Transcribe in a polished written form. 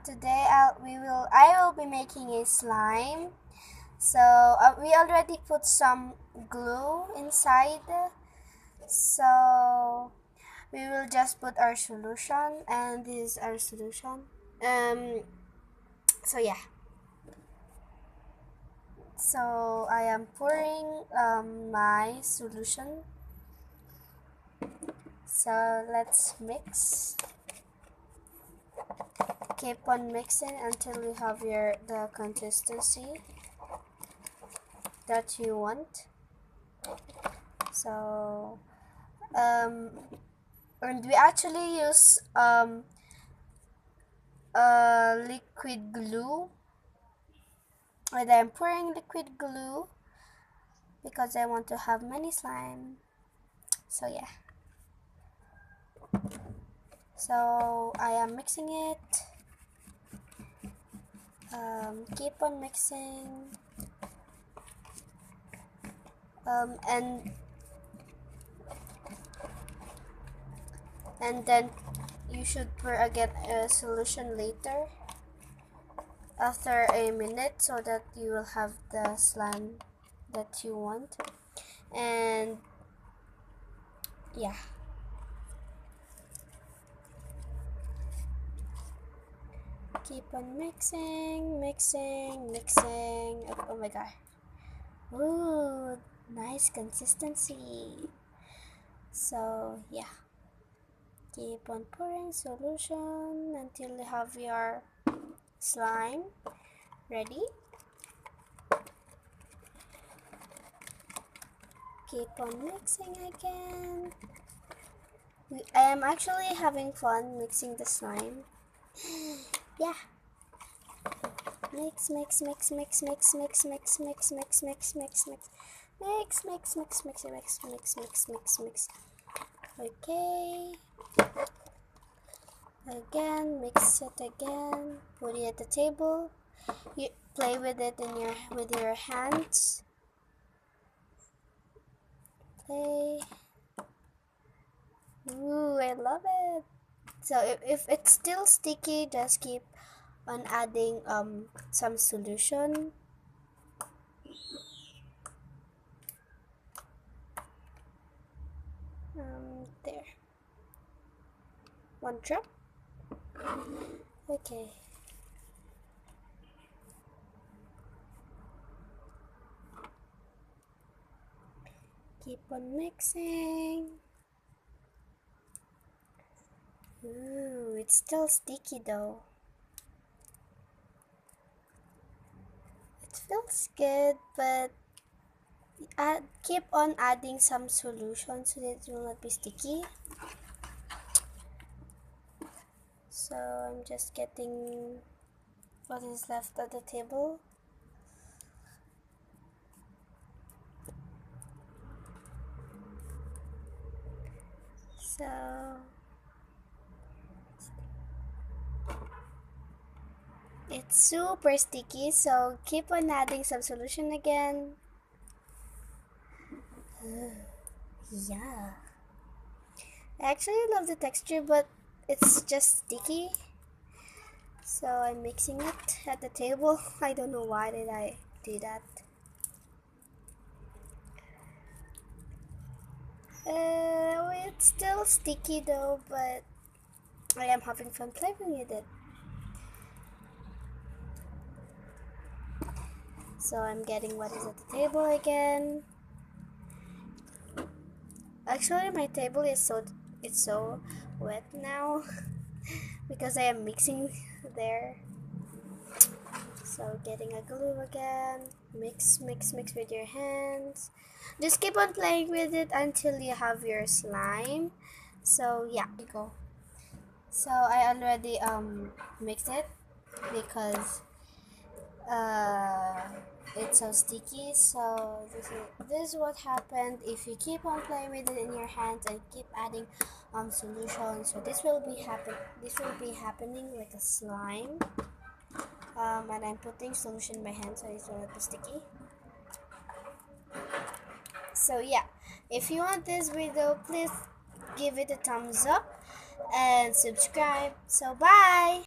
today I will be making a slime. So we already put some glue inside. So we will just put our solution, and this is our solution. So yeah. So I am pouring my solution. So let's mix. Keep on mixing until you have the consistency that you want. So and we actually use liquid glue, and I'm pouring liquid glue because I want to have many slime. So yeah, so I am mixing it. Keep on mixing, and then you should pour again a solution later after a minute, so that you will have the slime that you want. And yeah, keep on mixing. Oh my god. Ooh, nice consistency. So yeah, keep on pouring solution until you have your slime ready. Keep on mixing again. I am actually having fun mixing the slime. Yeah. Mix. Okay. Again, mix it again. Put it at the table. You play with it with your hands. Play. Ooh, I love it. So if it's still sticky, just keep on adding some solution. There. One drop. Okay. Keep on mixing. Ooh, it's still sticky though. It feels good, but keep on adding some solution so that it will not be sticky. So I'm just getting what is left at the table. So it's super sticky, so keep on adding some solution again. Yeah. I actually love the texture, but it's just sticky. So I'm mixing it at the table. I don't know why did I do that. It's still sticky though, but I am having fun playing with it. So I'm getting what is at the table again. Actually, my table is so wet now because I am mixing there. So getting a glue again. Mix with your hands. Just keep on playing with it until you have your slime. So yeah, you go. So I already mixed it because it's so sticky. So this is what happened if you keep on playing with it in your hands and keep adding solution. So this will be happening like a slime. And I'm putting solution in my hand so it will not be sticky. So yeah, if you want this video, please give it a thumbs up and subscribe. So bye.